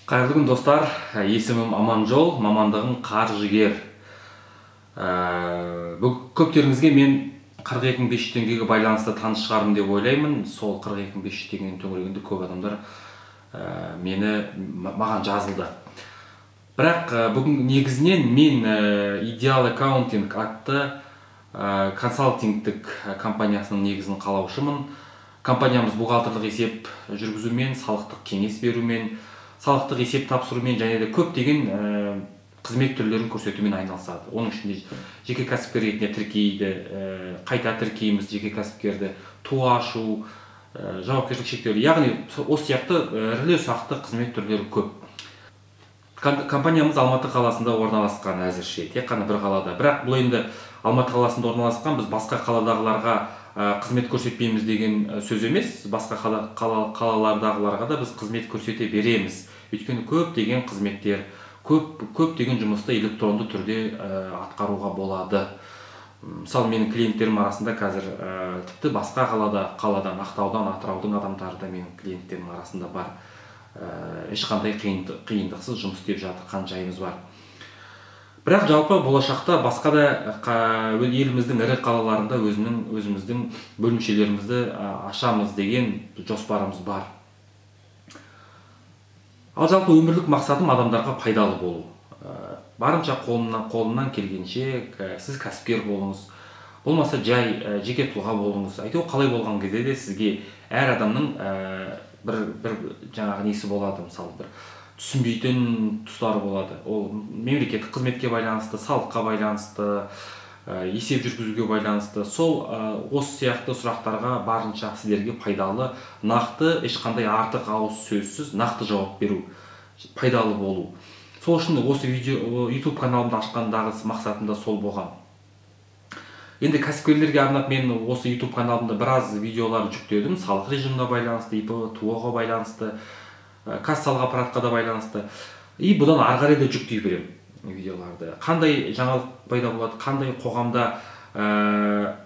Қайырлы күн достар, есімім Аманжол, мамандығым қаржыгер. Көптеріңізге мен 42.500 теңгеге байланысты таныс шығармын деп ойлаймын. Сол 42.500 теңгенің төңірегінде көп адамдар маған жазылды. Бірақ бүгін негізінен мен Ideal Accounting атты консалтингтік компаниясының негізін қалаушымын. Компаниямыз бухгалтерлік есеп жүргізумен, салықтық кеңес берумен, салықтық есеп тапсырумен және де көптеген қызмет түрлерін көрсетумен айналысады. Оның ішінде жеке кәсіпкер ретінде тіркейді, қайта тіркейміз жеке кәсіпкерді, туу ашу, жауапкершілік шектеулі. Яғни осы сияқты ірілі-ұсақты қызмет түрлері көп. Компаниямыз Алматы қаласында орналасқан әзірше, тек қана бір қалада. Бірақ бұл енді Алматы қаласында орналасқан, біз басқа қаладағыларға қызмет көрсетпейміз деген сөз емес. Басқа қалалардағыларға да біз қызмет көрсете береміз. Өйткені көптеген қызметтер, көптеген жұмысты электронды түрде атқаруға болады. Мысалы, менің клиенттерім арасында қазір тіпті басқа қаладан, Ақтаудан, Атыраудың адамдары да менің клиенттерім арасында бар. Ешқандай қиындықсыз жұмыс істеп жатқан жайымыз бар. Бірақ жалпы болашақта басқа да еліміздің ірі қалаларында өзіміздің бөлімшелерімізді ашамыз деген жоспарымыз бар. Ал жалпы өмірлік мақсатым адамдарға пайдалы болу. Барынша қолымнан келгенше сіз кәсіпкер болыңыз, болмаса жай жеке тұлға болыңыз. Әйтеуір қалай болған кезде де сізге әр адамның бір жаңағы несі болады, мысалы бір түсінбейтін тұстары болады. Ол мемлекеттік қызметке байланысты, салыққа байланысты, есеп жүргізуге байланысты. Сол осы сияқты сұрақтарға барынша сіздерге пайдалы, нақты, ешқандай артық ауыз сөзсіз нақты жауап беру, пайдалы болу. Сол үшін осы YouTube каналымды ашқандағы мақсатым да сол болған. Енді кәсіпкерлерге арнап мен осы YouTube каналымда біраз видеолар жүктедім. Салық режиміне байланысты, ИП, ТО-ға байланысты, кассалық аппаратқа да байланысты. И бұдан ары қарай да жүктей беремін видеоларды. Қандай жаңалық пайда болады, қандай қоғамда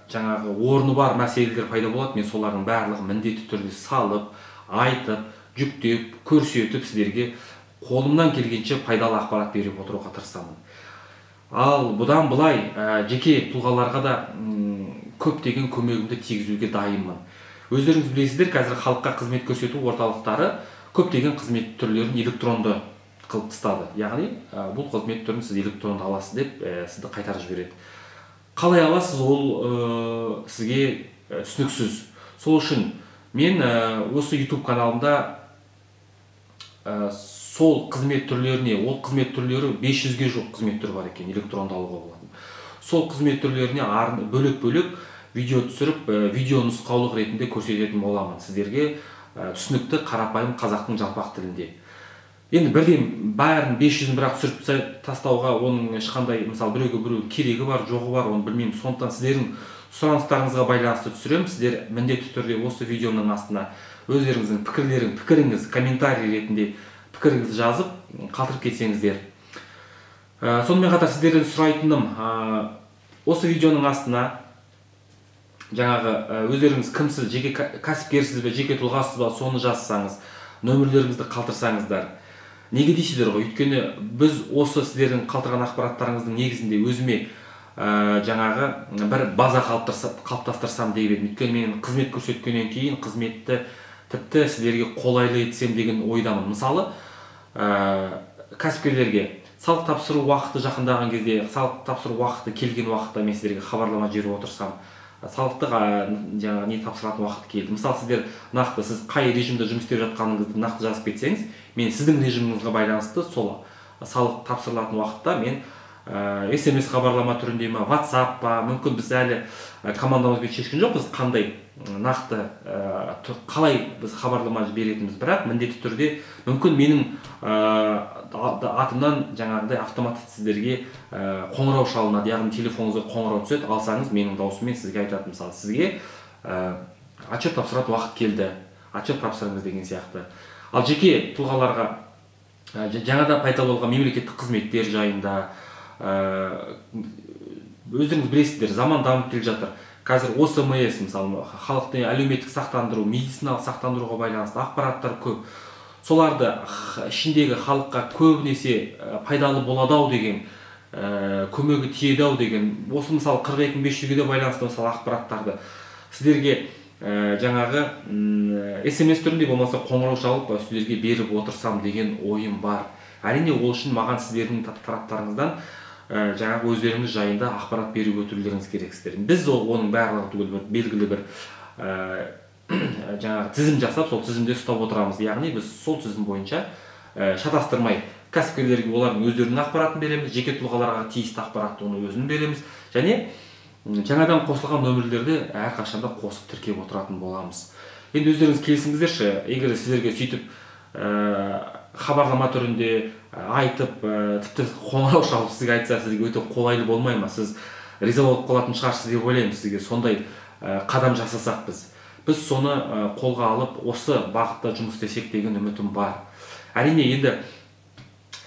жаңағы орны бар мәселелер пайда болады, мен солардың барлығын міндетті түрде салып, айтып, жүктеп, көрсетіп сіздерге қолымнан келгенше пайдалы ақпарат беріп отыруға тырысамын. Ал бұдан былай жеке тұлғаларға да көптеген көмегімді тигізуге дайынмын. Өздеріңіз білесіздер, қазір халыққа қызмет көрсету орталықтары көптеген қызмет түрлерін электронды қылып тастады. Яғни бұл қызмет түрін сіз электронды аласыз деп сізді қайтарып жібереді. Қалай аласыз, ол сізге түсініксіз. Сол үшін мен осы YouTube каналымда сол қызмет түрлеріне, ол қызмет түрлері 500-ге жоқ қызмет түрі бар екен, электронды алуға болады. Сол қызмет түрлеріне бөлек-бөлек видео түсіріп, видео нұсқаулық ретінде көрсететін боламын сіздерге түсінікті қарапайым қазақтың жалпақ тілінде. Енді бірден бәрін 500-ін бірақ түсіріп тастауға оның ешқандай, мысалы біреу керегі бар, жоғы бар, оны білмеймін. Сондықтан сіздердің сұраныстарыңызға байланысты түсіремін. Сіздер міндетті түрде осы видеоның астына өздеріңіздің пікіріңіз, комментарий ретінде пікіріңізді жазып, қалдырып кетсеңіздер. Сонымен қатар сіздерден сұрайтыным, осы видеоның астына жаңағы өздеріңіз кімсіз, жеке кәсіпкерсіз бе, жеке тұлғасыз ба, соны жазсаңыз, нөмірлеріңізді қалдырсаңыздар. Неге дейсіздер ғой? Өйткені біз осы сіздердің қалдырған ақпараттарыңыздың негізінде өзіме жаңағы бір база қалыптастырсам деп едім. Өйткені мен қызмет көрсеткеннен кейін қызметті тіпті сіздерге қолайлы етсем деген ойдамын. Мысалы, кәсіпкерлерге салық тапсыру уақыты жақындаған кезде, салық тапсыру уақыты келген уақытта мен сіздерге хабарлама жіберіп отырсам, салықтық жаңағы не тапсыратын уақыт келді. Мысалы, сіздер нақты сіз қай режимде жұмыс істеп жатқаныңызды нақты жазып кетсеңіз, мен сіздің режиміңізге байланысты сол салық тапсырылатын уақытта мен SMS хабарлама түрінде ме, WhatsApp па, мүмкін біз әлі командамызбен шешкен жоқпыз, қандай нақты қалай біз хабарлама беретініміз, бірақ міндетті түрде мүмкін менің атымнан жаңағыдай автоматты сіздерге қоңырау шалынады, яғни телефоныңызға қоңырау түседі, алсаңыз менің даусыммен сізге айтады, мысалы сізге отчет тапсыратын уақыт келді, отчет тапсырыңыз деген сияқты. Ал жеке тұлғаларға жаңада пайда болған мемлекеттік қызметтер жайында өздеріңіз білесіздер, заман дамып келе жатыр. Қазір ОСМС, мысалы, халықты әлеуметтік сақтандыру, медициналық сақтандыруға байланысты ақпараттар көп. соларды ішіндегі халыққа көбінесе пайдалы болады ау деген, көмегі тиеді ау деген, осы мысалы 42500-ге де байланысты мысалы ақпараттарды сіздерге жаңағы SMS түрінде болмаса қоңырау шалып сіздерге беріп отырсам деген ойым бар. Әрине ол үшін маған сіздердің тараптарыңыздан жаңағы өздеріңіз жайында ақпарат беріп өтулеріңіз керексіздер. Біз оның барлығы түгел белгілі бір жаңағы тізім жасап, сол тізімде ұстап отырамыз. Яғни біз сол тізім бойынша шатастырмай кәсіпкерлерге олардың өздерінің ақпаратын береміз, жеке тұлғаларға тиісті ақпаратты оны өзін береміз, және жаңадан қосылған нөмірлерді әрқашанда қосып тіркеп отыратын боламыз. Енді өздеріңіз келісіңіздерші, егер сіздерге сөйтіп хабарлама түрінде айтып, тіпті қоңырау шалып сізге айтса, сізге өте қолайлы болмай ма? Сіз риза болып қалатын шығарсыз деп ойлаймын. Сізге сондай қадам жасасақ біз соны қолға алып, осы бағытта жұмыс істесек деген үмітім бар. Әрине енді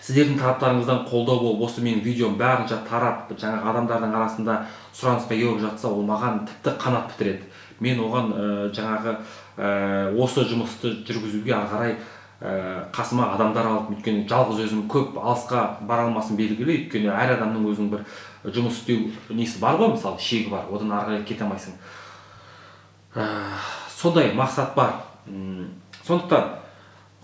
сіздердің тараптарыңыздан қолдау болып, осы менің видеом бәрінше тарап, жаңағы адамдардың арасында сұранысқа ие болып жатса, ол маған тіпті қанат бітіреді. Мен оған жаңағы осы жұмысты жүргізуге ары қарай қасыма адамдар алып, өйткені жалғыз өзім көп алысқа бара алмасын белгілі, өйткені әр адамның өзінің бір жұмыс істеу несі бар ғой, мысалы шегі бар, одан ары қарай кете алмайсың. Сондай мақсат бар. Сондықтан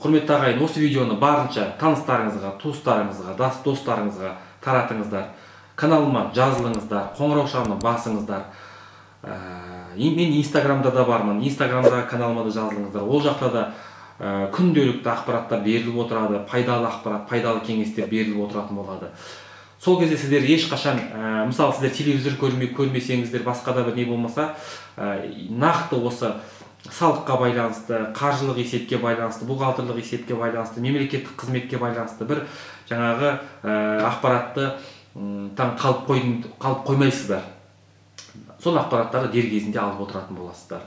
құрметті ағайын, осы видеоны барынша таныстарыңызға, туыстарыңызға, достарыңызға таратыңыздар. Каналыма жазылыңыздар, қоңырау шамына басыңыздар. Мен Инстаграмда да бармын. Инстаграмда каналыма да жазылыңыздар. Ол жақта да күнделікті ақпараттар беріліп отырады, пайдалы ақпарат, пайдалы кеңестер беріліп отыратын болады. Сол кезде сіздер ешқашан, мысалы сіздер телевизор көрмесеңіздер, басқа да бір не болмаса, нақты осы салыққа байланысты, қаржылық есепке байланысты, бухгалтерлік есепке байланысты, мемлекеттік қызметке байланысты бір жаңағы ақпаратты қалып қоймайсыздар. Сол ақпараттарды дер кезінде алып отыратын боласыздар.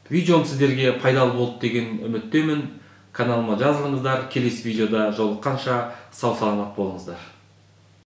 Видеом сіздерге пайдалы болды деген үміттемін. Каналыма жазылыңыздар. Келесі видеода жолыққанша сау саламат болыңыздар.